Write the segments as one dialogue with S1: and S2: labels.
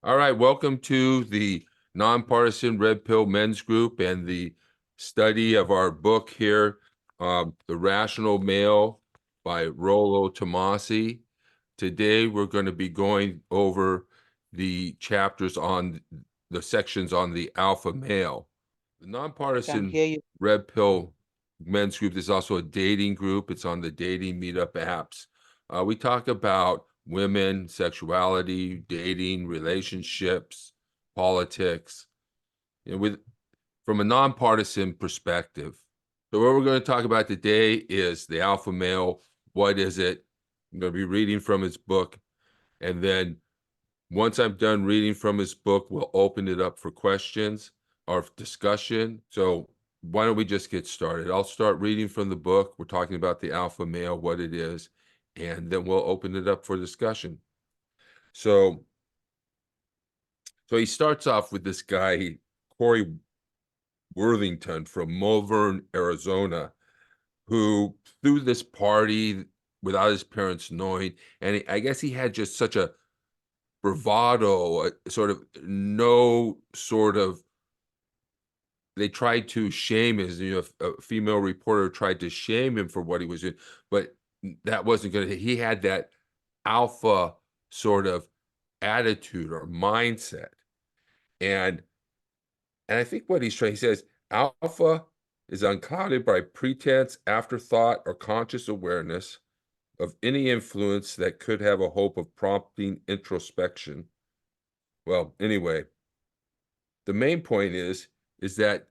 S1: All right, welcome to the Nonpartisan Red Pill Men's Group and the study of our book here, The Rational Male by Rollo Tomassi. Today, we're going to be going over the chapters on the sections on the alpha male. The
S2: Can't
S1: Nonpartisan
S2: hear you.
S1: Red Pill Men's Group is also a dating group. It's on the dating meetup apps. We talk about women, sexuality, dating, relationships, politics, with from a nonpartisan perspective. So what we're going to talk about today is the alpha male. What is it? I'm going to be reading from his book, and then once I'm done reading from his book, we'll open it up for questions or discussion. So why don't we just get started? I'll start reading from the book. We're talking about the alpha male, what it is, and then we'll open it up for discussion. So he starts off with this guy, Corey Worthington from Malvern, Arizona, who threw this party without his parents knowing. And I guess he had just such a bravado, they tried to shame a female reporter tried to shame him for what he was doing, but that wasn't gonna, he had that alpha sort of attitude or mindset. And I think what he says, alpha is unclouded by pretense, afterthought, or conscious awareness of any influence that could have a hope of prompting introspection. Well, anyway, the main point is that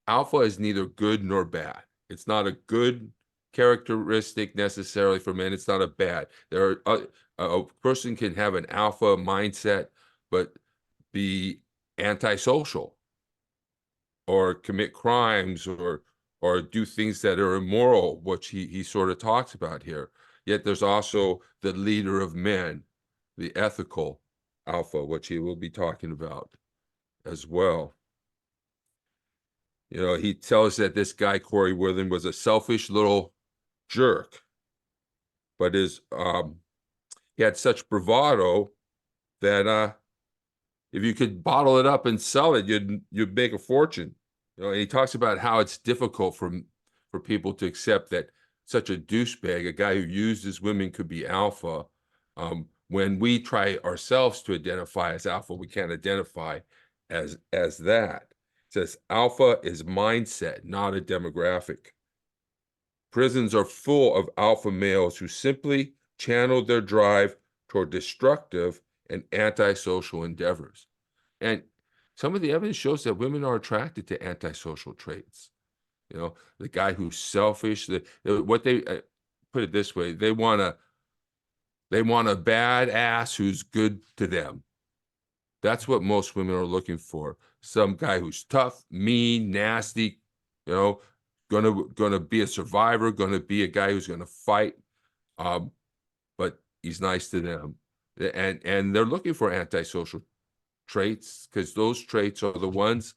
S1: alpha is neither good nor bad. It's not a good characteristic necessarily for men. It's not a bad. A person can have an alpha mindset, but be antisocial or commit crimes or do things that are immoral, which he sort of talks about here. Yet there's also the leader of men, the ethical alpha, which he will be talking about as well. He tells that this guy, Corey Worthing, was a selfish little jerk, but he had such bravado that if you could bottle it up and sell it, you'd make a fortune. And he talks about how it's difficult for people to accept that such a douchebag, a guy who uses women, could be alpha. When we try ourselves to identify as alpha, we can't identify as that. It says alpha is mindset, not a demographic. Prisons are full of alpha males who simply channel their drive toward destructive and antisocial endeavors. And some of the evidence shows that women are attracted to antisocial traits. The guy who's selfish, what they put it this way, they want a badass who's good to them. That's what most women are looking for. Some guy who's tough, mean, nasty, you know, gonna be a survivor, gonna be a guy who's gonna fight, but he's nice to them. And they're looking for antisocial traits because those traits are the ones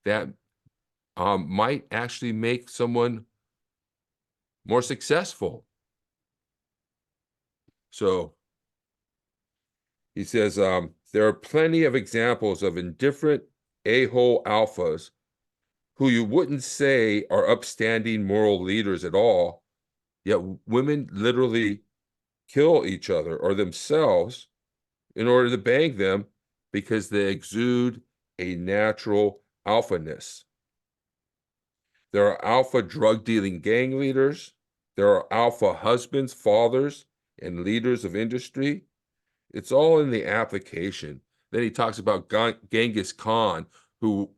S1: that might actually make someone more successful. So he says, there are plenty of examples of indifferent a-hole alphas who you wouldn't say are upstanding moral leaders at all, yet women literally kill each other or themselves in order to bang them because they exude a natural alphaness. There are alpha drug dealing gang leaders. There are alpha husbands, fathers, and leaders of industry. It's all in the application. Then he talks about Genghis Khan, who,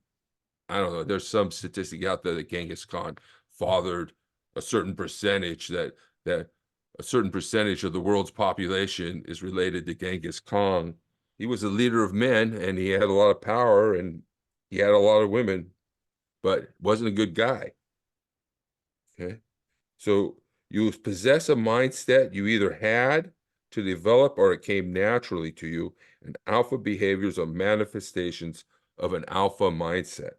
S1: I don't know, there's some statistic out there that Genghis Khan fathered a certain percentage, that a certain percentage of the world's population is related to Genghis Khan. He was a leader of men and he had a lot of power and he had a lot of women, but wasn't a good guy. Okay. So you possess a mindset you either had to develop or it came naturally to you, and alpha behaviors are manifestations of an alpha mindset.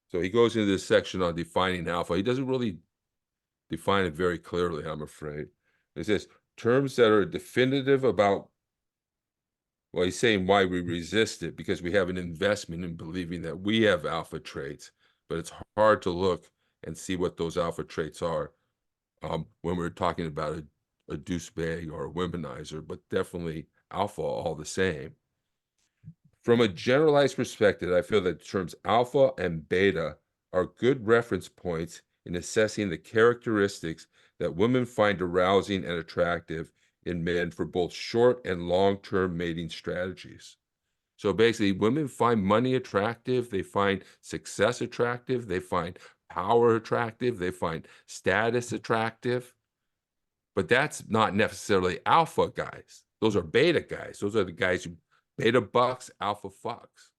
S1: So he goes into this section on defining alpha. He doesn't really define it very clearly, I'm afraid. It says terms that are definitive about Well, he's saying why we resist it, because we have an investment in believing that we have alpha traits, but it's hard to look and see what those alpha traits are when we're talking about a douchebag or a womanizer, but definitely alpha all the same. From a generalized perspective, I feel that the terms alpha and beta are good reference points in assessing the characteristics that women find arousing and attractive in men for both short and long-term mating strategies. So basically, women find money attractive, they find success attractive, they find power attractive, they find status attractive, but that's not necessarily alpha guys. Those are beta guys. Those are the guys who beta bucks, alpha fucks.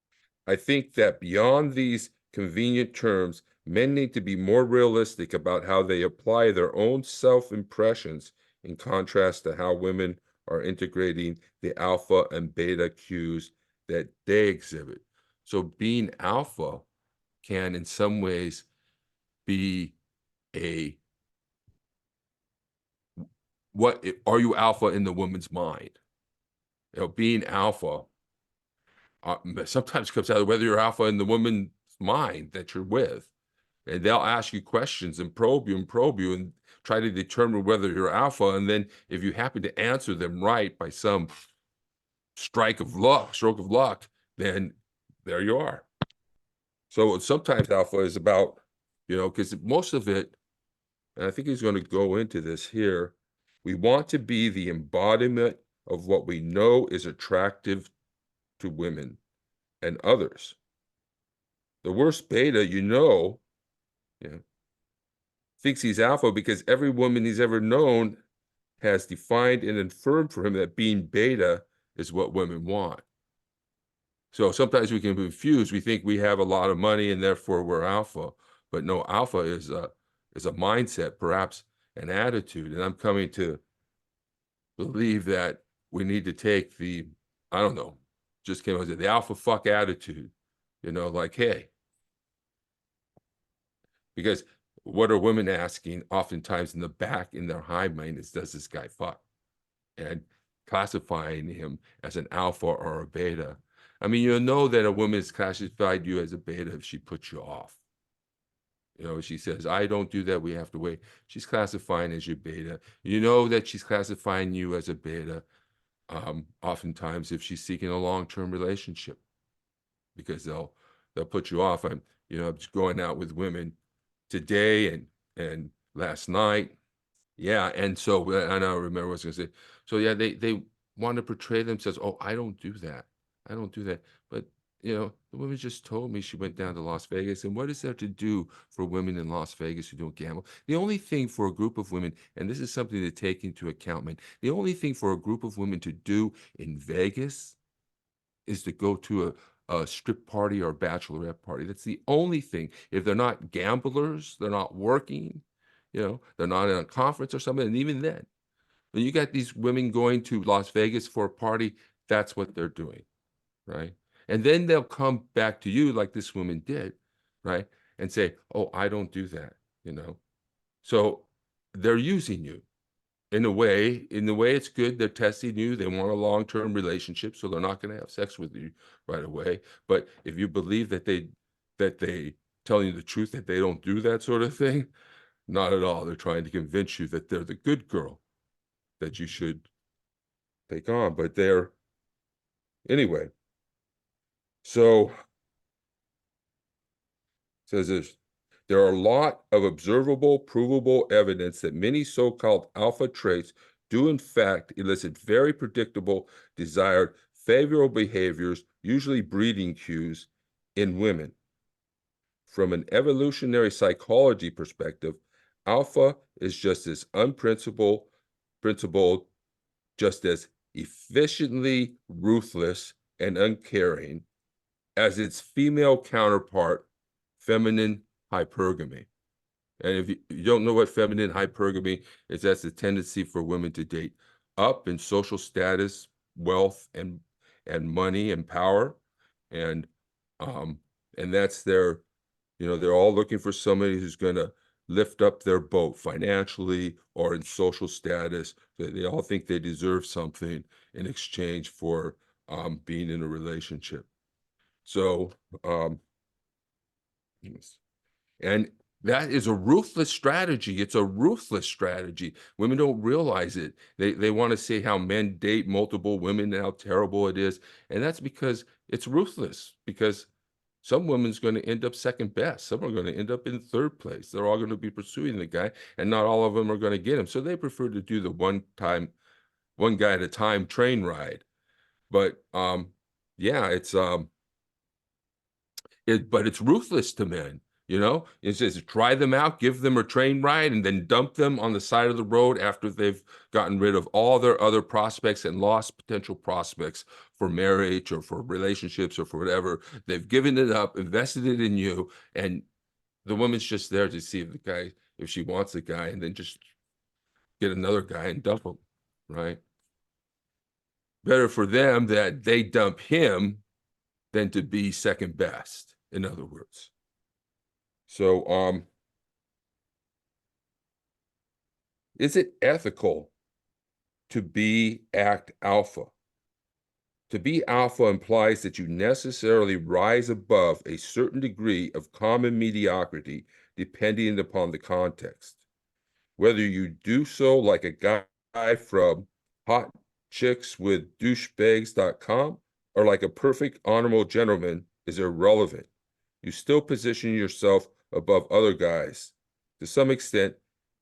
S1: I think that beyond these convenient terms, men need to be more realistic about how they apply their own self-impressions in contrast to how women are integrating the alpha and beta cues that they exhibit. So being alpha can in some ways be a what are you alpha in the woman's mind? Being alpha sometimes comes out of whether you're alpha in the woman's mind that you're with. And they'll ask you questions and probe you and try to determine whether you're alpha. And then if you happen to answer them right by some stroke of luck, then there you are. So sometimes alpha is about, because most of it, and I think he's going to go into this here, we want to be the embodiment of what we know is attractive to women and others. The worst beta, thinks he's alpha because every woman he's ever known has defined and affirmed for him that being beta is what women want. So sometimes we can be confused. We think we have a lot of money and therefore we're alpha. But no, alpha is a mindset, perhaps an attitude. And I'm coming to believe that we need to take I don't know, just came out with the alpha fuck attitude, like, hey, because what are women asking oftentimes in the back in their high mind is, does this guy fuck? And classifying him as an alpha or a beta. I mean, that a woman has classified you as a beta if she puts you off. She says, I don't do that, we have to wait. She's classifying as your beta. You know that she's classifying you as a beta, oftentimes if she's seeking a long-term relationship, because they'll put you off. I'm just going out with women today and last night. Yeah, and so I don't remember what I was gonna say. So yeah, they want to portray themselves. Oh, I don't do that. I don't do that. But the woman just told me she went down to Las Vegas. And what is there to do for women in Las Vegas who don't gamble? The only thing for a group of women, and this is something to take into account, man, the only thing for a group of women to do in Vegas is to go to a strip party or a bachelorette party. That's the only thing. If they're not gamblers, they're not working, they're not in a conference or something. And even then, when you got these women going to Las Vegas for a party, that's what they're doing, right? And then they'll come back to you like this woman did, right? And say, oh, I don't do that. So they're using you in a way it's good. They're testing you. They want a long-term relationship, so they're not going to have sex with you right away. But if you believe that they telling you the truth, that they don't do that sort of thing, not at all. They're trying to convince you that they're the good girl that you should take on. But anyway. So says this. There are a lot of observable, provable evidence that many so-called alpha traits do in fact elicit very predictable, desired, favorable behaviors, usually breeding cues, in women. From an evolutionary psychology perspective, alpha is just as principled, just as efficiently ruthless and uncaring as its female counterpart, feminine hypergamy. And if you don't know what feminine hypergamy is, that's the tendency for women to date up in social status, wealth, and money and power, and that's they're all looking for somebody who's going to lift up their boat financially or in social status. They all think they deserve something in exchange for being in a relationship. So, and that is a ruthless strategy. It's a ruthless strategy. Women don't realize it. They want to say how men date multiple women and how terrible it is. And that's because it's ruthless, because some women's going to end up second best. Some are going to end up in third place. They're all going to be pursuing the guy, and not all of them are going to get him. So they prefer to do the one guy at a time train ride. But yeah, but it's ruthless to men. It says try them out, give them a train ride, and then dump them on the side of the road after they've gotten rid of all their other prospects and lost potential prospects for marriage or for relationships or for whatever. They've given it up, invested it in you, and the woman's just there to see if she wants the guy, and then just get another guy and dump him, right? Better for them that they dump him than to be second best, in other words. So, is it ethical to act alpha? To be alpha implies that you necessarily rise above a certain degree of common mediocrity, depending upon the context. Whether you do so like a guy from hotchickswithdouchebags.com or like a perfect honorable gentleman is irrelevant. You still position yourself above other guys. To some extent,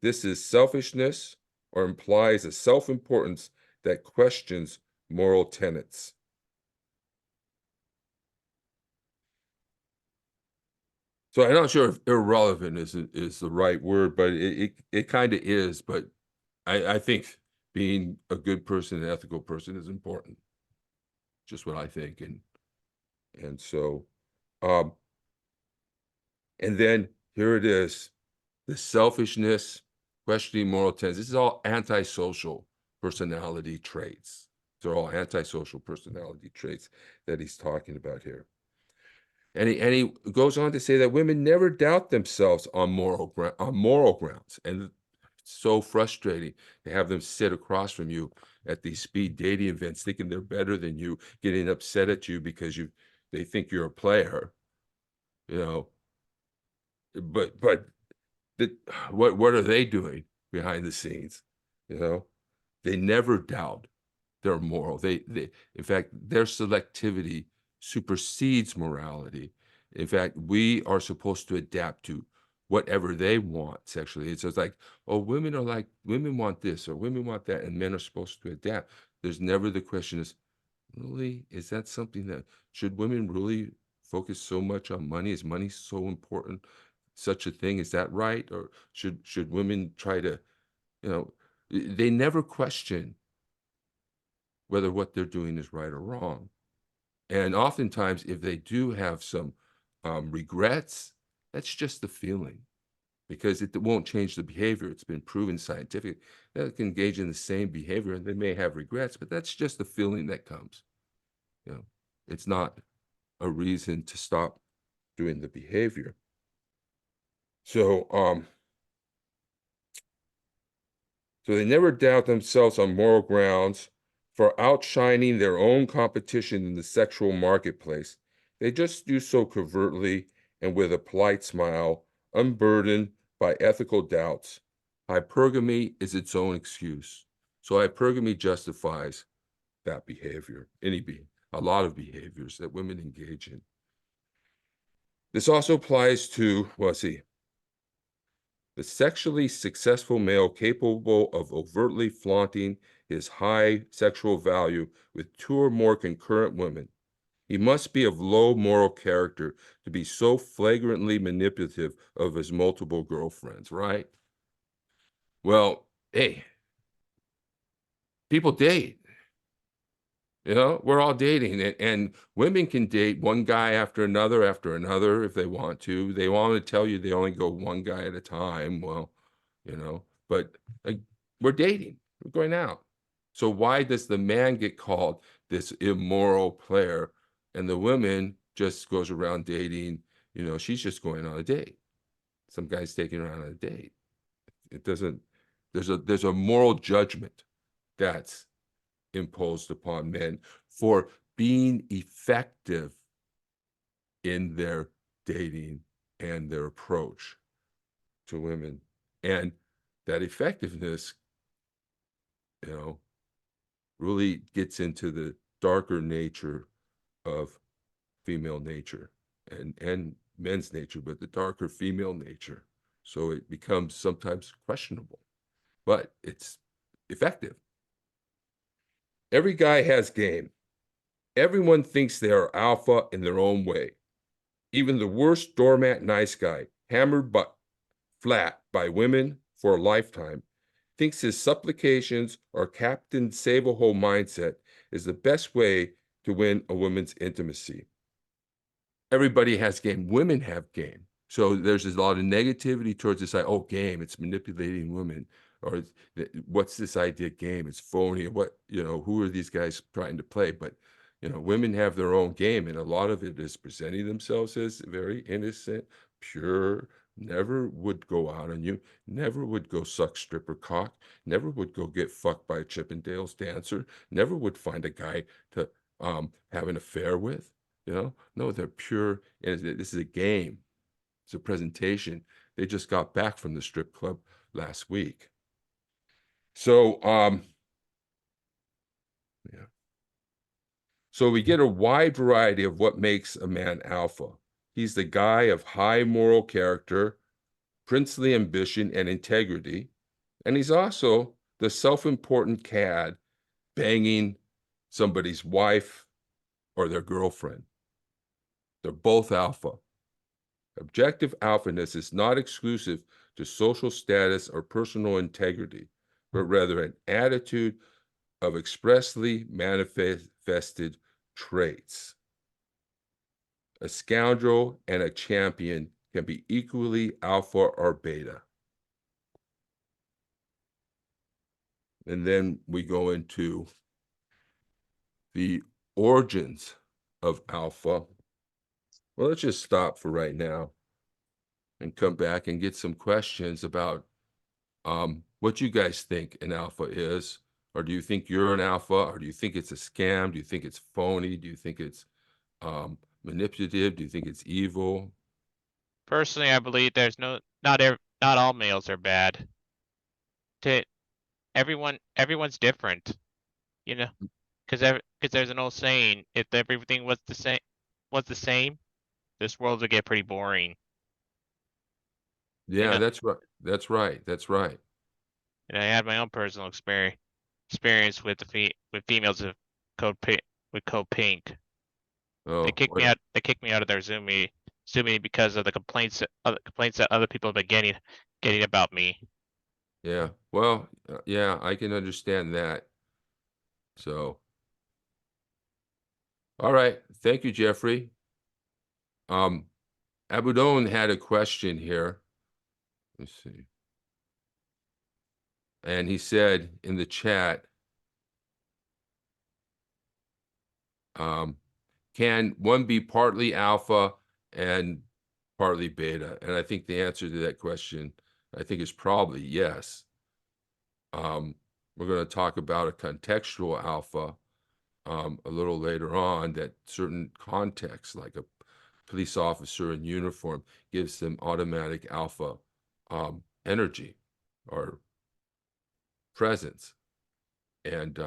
S1: this is selfishness or implies a self-importance that questions moral tenets. So I'm not sure if irrelevant is the right word, but it kind of is. But I think being a good person, an ethical person, is important. Just what I think, and so, um, and then here it is, the selfishness, questioning moral tenets. This is all antisocial personality traits. They're all antisocial personality traits that he's talking about here. And he goes on to say that women never doubt themselves on moral grounds. And it's so frustrating to have them sit across from you at these speed dating events, thinking they're better than you, getting upset at you because they think you're a player, you know. But what are they doing behind the scenes? They never doubt they're moral. In fact, their selectivity supersedes morality. In fact, we are supposed to adapt to whatever they want sexually. It's just like, oh, women want this or women want that, and men are supposed to adapt. There's never the question really, is that something should women really focus so much on money? Is money so important? Such a thing, is that right? Or should women try to, they never question whether what they're doing is right or wrong. And oftentimes, if they do have some regrets, that's just the feeling, because it won't change the behavior. It's been proven scientifically that they can engage in the same behavior, and they may have regrets, but that's just the feeling that comes. It's not a reason to stop doing the behavior. So, so they never doubt themselves on moral grounds for outshining their own competition in the sexual marketplace. They just do so covertly and with a polite smile, unburdened by ethical doubts. Hypergamy is its own excuse. So hypergamy justifies that behavior, a lot of behaviors that women engage in. This also applies to, well, let's see, the sexually successful male capable of overtly flaunting his high sexual value with two or more concurrent women. He must be of low moral character to be so flagrantly manipulative of his multiple girlfriends, right? Well, hey, people date. We're all dating, and women can date one guy after another if they want to. They want to tell you they only go one guy at a time. Well, but like, we're dating, we're going out. So why does the man get called this immoral player, and the woman just goes around dating? She's just going on a date. Some guy's taking her on a date. It doesn't. There's a moral judgment that's imposed upon men for being effective in their dating and their approach to women. And that effectiveness, you know, really gets into the darker nature of female nature and men's nature, but the darker female nature. So it becomes sometimes questionable, but it's effective. Every guy has game. Everyone thinks they are alpha in their own way. Even the worst doormat nice guy, hammered but flat by women for a lifetime, thinks his supplications or Captain Save-A-Hole mindset is the best way to win a woman's intimacy. Everybody has game. Women have game. So there's a lot of negativity towards this. Oh, game. It's manipulating women, or what's this idea? Game. It's phony. What Who are these guys trying to play? But women have their own game, and a lot of it is presenting themselves as very innocent, pure. Never would go out on you. Never would go suck stripper cock. Never would go get fucked by a Chippendales dancer. Never would find a guy to have an affair with. No, they're pure. And this is a game. It's a presentation. They just got back from the strip club last week. So, yeah. So we get a wide variety of what makes a man alpha. He's the guy of high moral character, princely ambition, and integrity. And he's also the self-important cad banging somebody's wife or their girlfriend. They're both alpha. Objective alphaness is not exclusive to social status or personal integrity, but rather an attitude of expressly manifested traits. A scoundrel and a champion can be equally alpha or beta. And then we go into the origins of alpha. Well, let's just stop for right now and come back and get some questions about what you guys think an alpha is. Or do you think you're an alpha? Or do you think it's a scam? Do you think it's phony? Do you think it's manipulative? Do you think it's evil?
S2: Personally, I believe there's not all males are bad. To everyone's different, you know, because there's an old saying: if everything was the same, this world would get pretty boring. You
S1: Yeah,
S2: know,
S1: that's right. That's right. That's right.
S2: and I had my own personal experience with with females of code pink. They
S1: Oh,
S2: kicked me
S1: well,
S2: out. They kicked me out of their Zoom meeting because of the complaints that other people have been getting about me.
S1: yeah. Well, yeah, I can understand that. So, all right. Thank you, Jeffrey. Um, Abudon had a question here. Let's see. And he said in the chat, um, can one be partly alpha and partly beta? And I think the answer to that question, I think, is probably yes. We're going to talk about a contextual alpha a little later on, that certain contexts, like a police officer in uniform, gives them automatic alpha energy or presence. And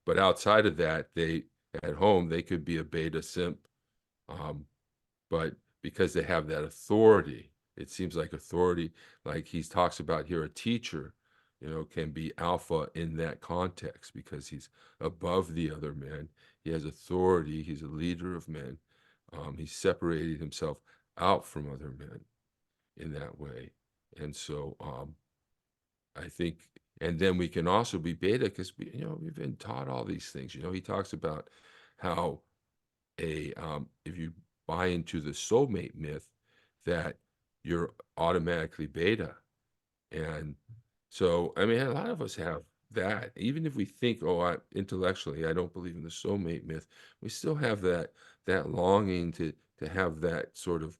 S1: but outside of that, they at home they could be a beta simp, um, but because they have that authority, it seems like authority, like he talks about here, a teacher, can be alpha in that context because he's above the other men. He has authority. He's a leader of men. He's separated himself out from other men in that way. And so I think, and then we can also be beta because we've been taught all these things. He talks about how if you buy into the soulmate myth, that you're automatically beta. And so, I mean, a lot of us have that. Even if we think, oh, intellectually, I don't believe in the soulmate myth, we still have that longing to have that sort of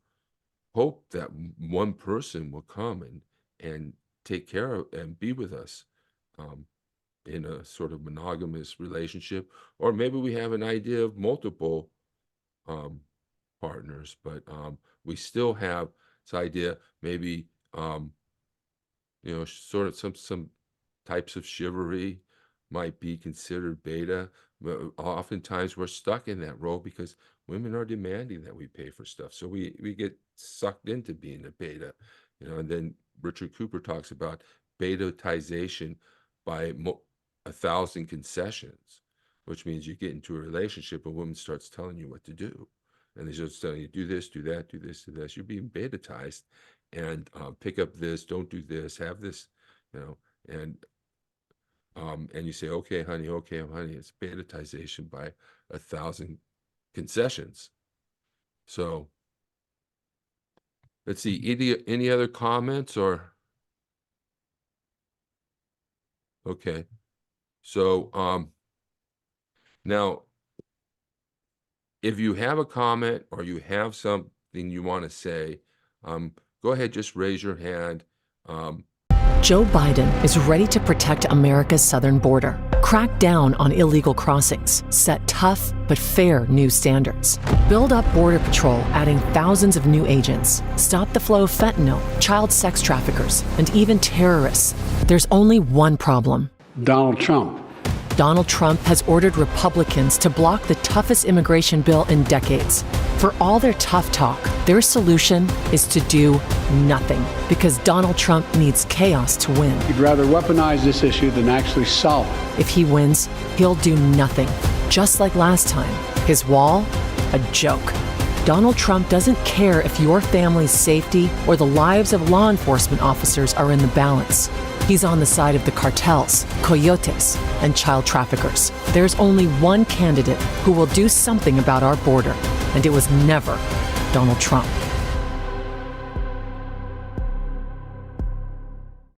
S1: hope that one person will come and take care of and be with us. Um, in a sort of monogamous relationship, or maybe we have an idea of multiple partners, but we still have this idea, maybe sort of some types of chivalry might be considered beta, but oftentimes we're stuck in that role because women are demanding that we pay for stuff. So we get sucked into being a beta, and then Richard Cooper talks about betatization by 1,000 concessions, which means you get into a relationship, a woman starts telling you what to do. And they just telling you, do this, do that, do this, do this. You're being betatized, and pick up this, don't do this, have this, and you say, okay, honey, it's betatization by 1,000 concessions. So let's see, any other comments or? Okay, so now, if you have a comment or you have something you want to say, go ahead, just raise your hand.
S3: Joe Biden is ready to protect America's southern border, crack down on illegal crossings, set tough but fair new standards, build up Border Patrol, adding thousands of new agents, stop the flow of fentanyl, child sex traffickers, and even terrorists. There's only one problem.
S4: Donald Trump.
S3: Donald Trump has ordered Republicans to block the toughest immigration bill in decades. For all their tough talk, their solution is to do nothing, because Donald Trump needs chaos to win.
S4: He'd rather weaponize this issue than actually solve it.
S3: If he wins, he'll do nothing, just like last time. His wall? A joke. Donald Trump doesn't care if your family's safety or the lives of law enforcement officers are in the balance. He's on the side of the cartels, coyotes, and child traffickers. There's only one candidate who will do something about our border, and it was never Donald Trump.